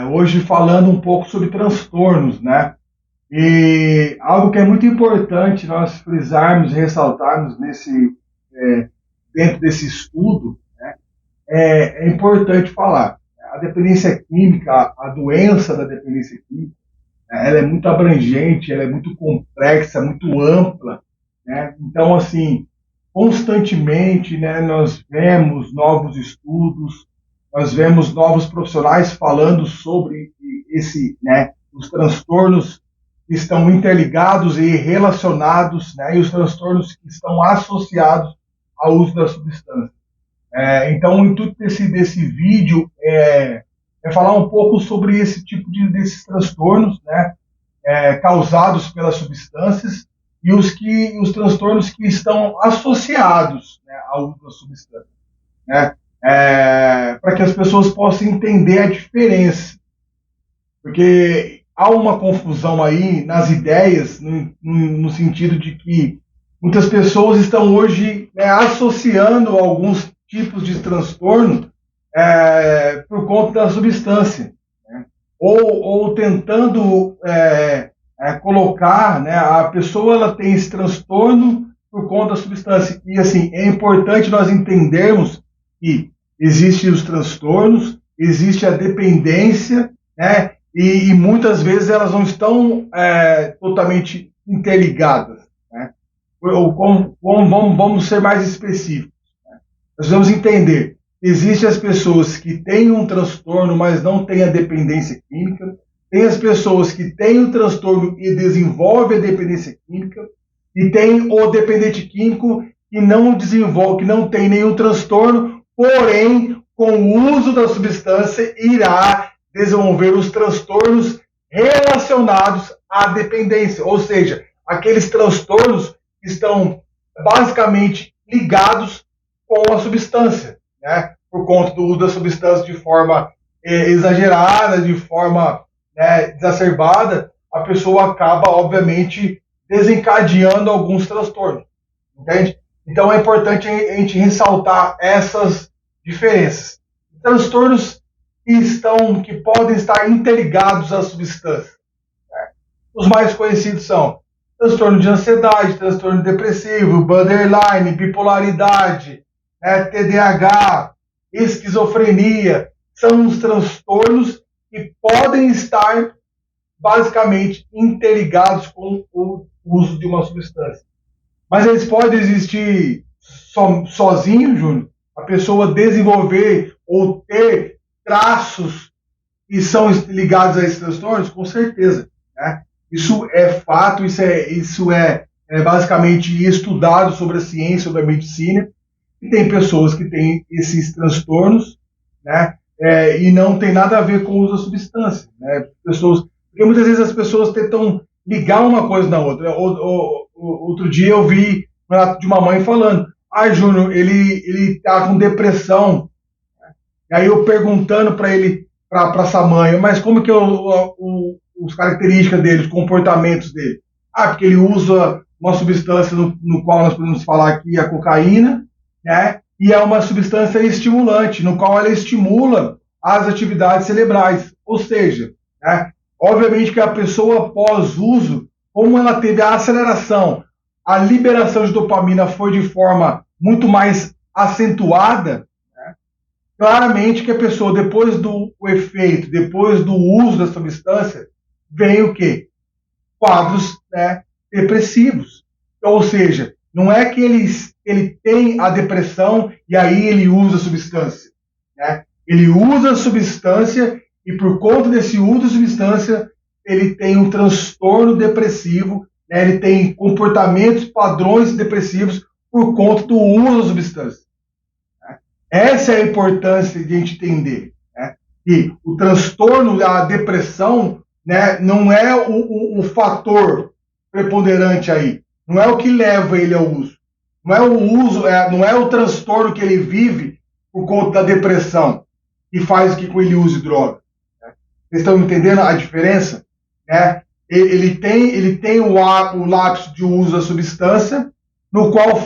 hoje falando um pouco sobre transtornos, né? E algo que é muito importante nós frisarmos e ressaltarmos é, dentro desse estudo, é importante falar. A dependência química, a doença da dependência química, né, ela é muito abrangente, ela é muito complexa, muito ampla, né? Então, assim, constantemente, né, nós vemos novos estudos, nós vemos novos profissionais falando sobre os transtornos que estão interligados e relacionados, né, e os transtornos que estão associados ao uso da substância. Então, o intuito desse vídeo é falar um pouco sobre esse tipo desses transtornos, né, causados pelas substâncias e os transtornos que estão associados, né, ao uso da substância, né, para que as pessoas possam entender a diferença, porque há uma confusão aí nas ideias, no sentido de que muitas pessoas estão hoje, né, associando alguns tipos de transtorno por conta da substância, né? ou tentando colocar, né, a pessoa ela tem esse transtorno por conta da substância. E assim, é importante nós entendermos que existem os transtornos, existe a dependência, né, e muitas vezes elas não estão totalmente interligadas, né? Vamos ser mais específicos. Nós vamos entender, existem as pessoas que têm um transtorno, mas não têm a dependência química, tem as pessoas que têm o transtorno e desenvolvem a dependência química, e tem o dependente químico que não desenvolve, que não tem nenhum transtorno, porém, com o uso da substância, irá desenvolver os transtornos relacionados à dependência, ou seja, aqueles transtornos que estão basicamente ligados com a substância, né? Por conta do uso da substância de forma exagerada, de forma, né, exacerbada, a pessoa acaba, obviamente, desencadeando alguns transtornos, entende? Então é importante a gente ressaltar essas diferenças. Transtornos que podem estar interligados à substância, né? Os mais conhecidos são transtorno de ansiedade, transtorno depressivo, borderline, bipolaridade, TDAH, esquizofrenia, são os transtornos que podem estar basicamente interligados com o uso de uma substância. Mas eles podem existir sozinhos, Júnior? A pessoa desenvolver ou ter traços que são ligados a esses transtornos? Com certeza, né? Isso é fato, isso é basicamente estudado sobre a ciência, sobre a medicina, e tem pessoas que têm esses transtornos, né, e não tem nada a ver com o uso da substância, né? Porque muitas vezes as pessoas tentam ligar uma coisa na outra. Outro dia eu vi de uma mãe falando, Júnior, ele tá com depressão. E aí eu perguntando para essa mãe, mas como que as características dele, os comportamentos dele? Porque ele usa uma substância no qual nós podemos falar aqui a cocaína, né? E é uma substância estimulante, no qual ela estimula as atividades cerebrais. Ou seja, né, obviamente que a pessoa pós-uso, como ela teve a aceleração, a liberação de dopamina foi de forma muito mais acentuada, né, claramente que a pessoa, depois do efeito, depois do uso da substância, vem o quê? Quadros, né, depressivos. Ou seja, não é que ele tem a depressão e aí ele usa a substância, né? Ele usa a substância e por conta desse uso da substância, ele tem um transtorno depressivo, né? Ele tem comportamentos, padrões depressivos por conta do uso da substância, né? Essa é a importância de a gente entender, né? E o transtorno, a depressão, né, não é o fator preponderante aí. Não é o que leva ele ao uso. Não é o uso, não é o transtorno que ele vive por conta da depressão que faz com que ele use droga. Né? Vocês estão entendendo a diferença? Né? Ele tem o lapso de uso da substância, no qual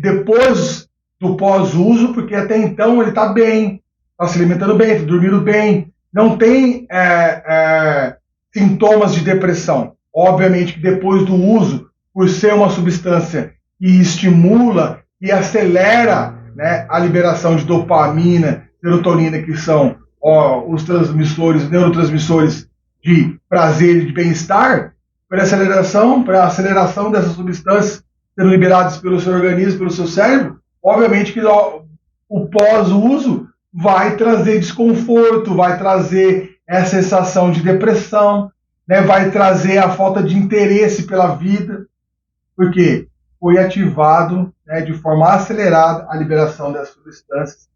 depois do pós-uso, porque até então ele está bem, está se alimentando bem, está dormindo bem, não tem sintomas de depressão. Obviamente que depois do uso, por ser uma substância que estimula e acelera, né, a liberação de dopamina, serotonina, que são os transmissores, neurotransmissores de prazer e de bem-estar, para a aceleração dessas substâncias sendo liberadas pelo seu organismo, pelo seu cérebro, obviamente que o pós-uso vai trazer desconforto, vai trazer a sensação de depressão, né, vai trazer a falta de interesse pela vida, porque foi ativado, né, de forma acelerada a liberação das substâncias.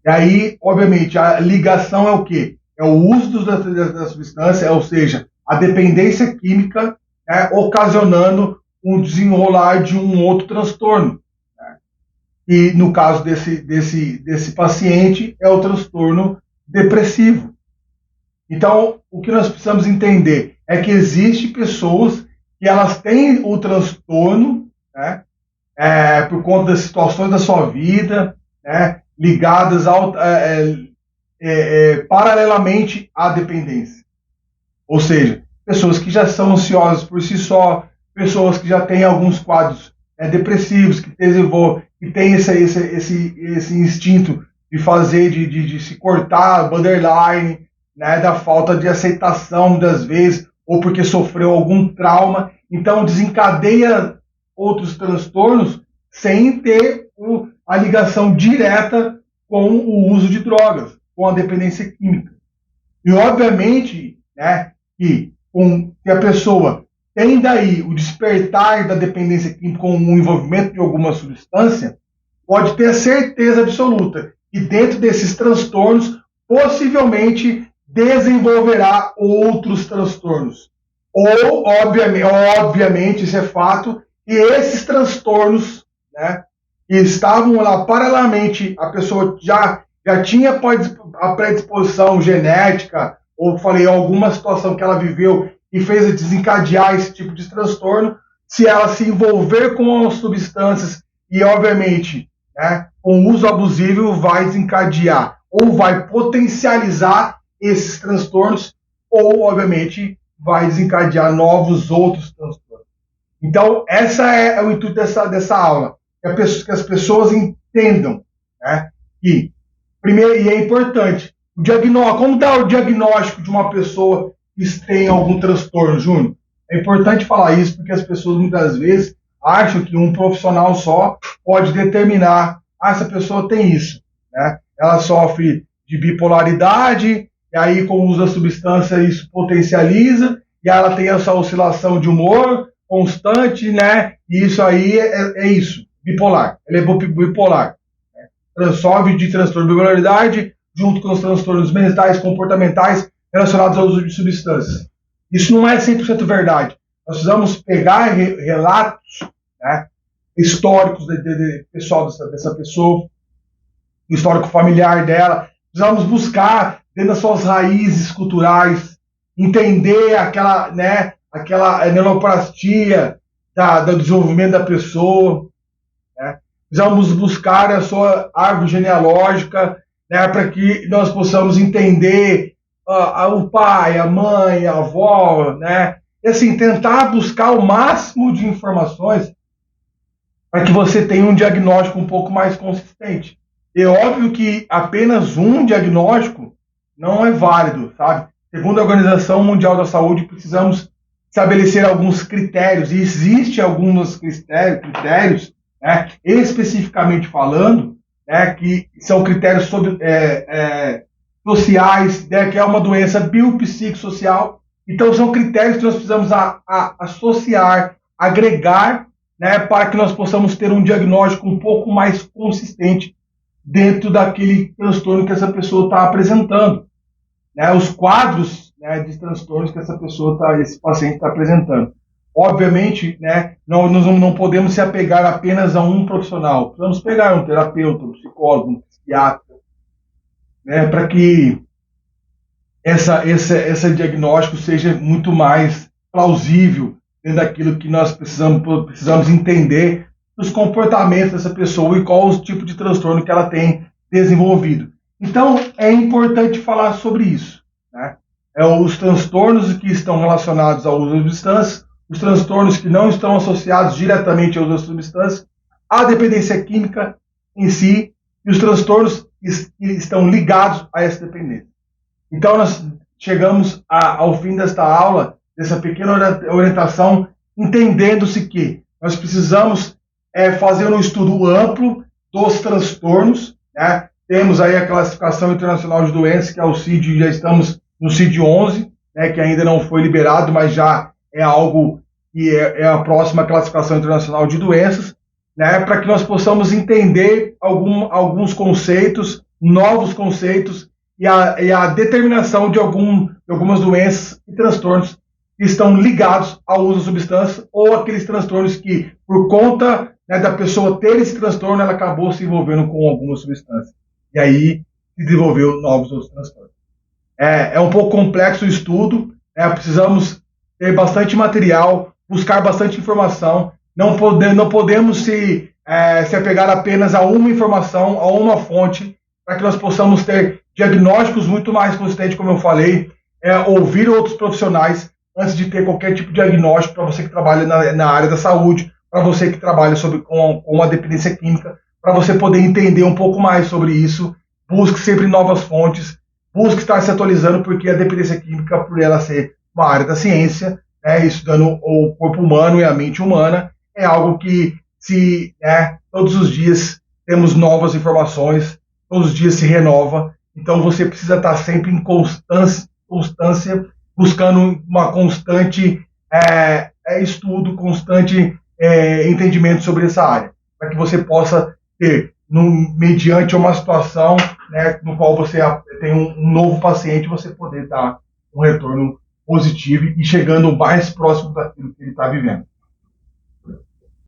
E aí, obviamente, a ligação é o quê? É o uso da substância, ou seja, a dependência química, né, ocasionando um desenrolar de um outro transtorno. Né? E no caso desse paciente, é o transtorno depressivo. Então, o que nós precisamos entender é que existem pessoas que elas têm o transtorno, né, por conta das situações da sua vida, né, ligadas paralelamente à dependência. Ou seja, pessoas que já são ansiosas por si só, pessoas que já têm alguns quadros depressivos, que têm esse instinto de fazer, de se cortar, borderline, né, da falta de aceitação, muitas vezes, ou porque sofreu algum trauma. Então, desencadeia outros transtornos sem ter a ligação direta com o uso de drogas, com a dependência química. E, obviamente, né, que a pessoa tem daí o despertar da dependência química com o envolvimento de alguma substância, pode ter certeza absoluta que dentro desses transtornos, possivelmente desenvolverá outros transtornos. Ou, obviamente, isso é fato, e esses transtornos, né, que estavam lá paralelamente, a pessoa já tinha a predisposição genética, ou falei, alguma situação que ela viveu e fez desencadear esse tipo de transtorno, se ela se envolver com as substâncias e, obviamente, né, com o uso abusivo, vai desencadear ou vai potencializar esses transtornos, ou, obviamente, vai desencadear novos outros transtornos. Então, essa é o intuito dessa aula, que as pessoas entendam, né, que, primeiro, e é importante, como dar o diagnóstico de uma pessoa que tem algum transtorno, Júnior? É importante falar isso, porque as pessoas muitas vezes acham que um profissional só pode determinar, essa pessoa tem isso, né? Ela sofre de bipolaridade, e aí com o uso da substância isso potencializa, e ela tem essa oscilação de humor constante, né? E isso aí é isso, bipolar. Ela é bipolar. Né? Sofre de transtorno de bipolaridade, junto com os transtornos mentais, comportamentais relacionados ao uso de substâncias. Isso não é 100% verdade. Nós precisamos pegar relatos, né, históricos pessoal dessa pessoa, o histórico familiar dela. Precisamos buscar dentro das suas raízes culturais, entender aquela neuroplastia do desenvolvimento da pessoa. Né? Precisamos buscar a sua árvore genealógica, né, para que nós possamos entender o pai, a mãe, a avó, né? E assim, tentar buscar o máximo de informações para que você tenha um diagnóstico um pouco mais consistente. É óbvio que apenas um diagnóstico não é válido, sabe? Segundo a Organização Mundial da Saúde, precisamos estabelecer alguns critérios, e existem alguns critérios, né, especificamente falando, né, que são critérios sociais, né, que é uma doença biopsicossocial. Então, são critérios que nós precisamos associar, agregar, né, para que nós possamos ter um diagnóstico um pouco mais consistente dentro daquele transtorno que essa pessoa está apresentando. Né, os quadros, né, de transtornos que esse paciente está apresentando. Obviamente, né, nós não podemos se apegar apenas a um profissional. Precisamos pegar um terapeuta, um psicólogo, um psiquiatra, né, para que esse diagnóstico seja muito mais plausível dentro daquilo que nós precisamos entender dos comportamentos dessa pessoa e qual o tipo de transtorno que ela tem desenvolvido. Então, é importante falar sobre isso. né? Os transtornos que estão relacionados ao uso de substâncias, os transtornos que não estão associados diretamente ao uso de substâncias, a dependência química em si e os transtornos que estão ligados a essa dependência. Então, nós chegamos ao fim desta aula, dessa pequena orientação, entendendo-se que nós precisamos fazer um estudo amplo dos transtornos, né? Temos aí a classificação internacional de doenças, que é o CID, já estamos no CID-11, né, que ainda não foi liberado, mas já é algo que é a próxima classificação internacional de doenças, né, para que nós possamos entender alguns conceitos, novos conceitos, e a determinação de algumas doenças e transtornos que estão ligados ao uso de substâncias ou aqueles transtornos que, por conta, né, da pessoa ter esse transtorno, ela acabou se envolvendo com alguma substância. E aí se desenvolveu novos outros transtornos. É um pouco complexo o estudo, precisamos ter bastante material, buscar bastante informação, não podemos se apegar apenas a uma informação, a uma fonte, para que nós possamos ter diagnósticos muito mais consistentes, como eu falei, ouvir outros profissionais antes de ter qualquer tipo de diagnóstico para você que trabalha na área da saúde, para você que trabalha com a dependência química, para você poder entender um pouco mais sobre isso. Busque sempre novas fontes, busque estar se atualizando, porque a dependência química, por ela ser uma área da ciência, estudando o corpo humano e a mente humana, é algo que todos os dias temos novas informações, todos os dias se renova, então você precisa estar sempre em constância, buscando uma constante estudo, constante entendimento sobre essa área, para que você possa ter, mediante uma situação, né, no qual você tem um novo paciente, você poder dar um retorno positivo e chegando mais próximo daquilo que ele está vivendo.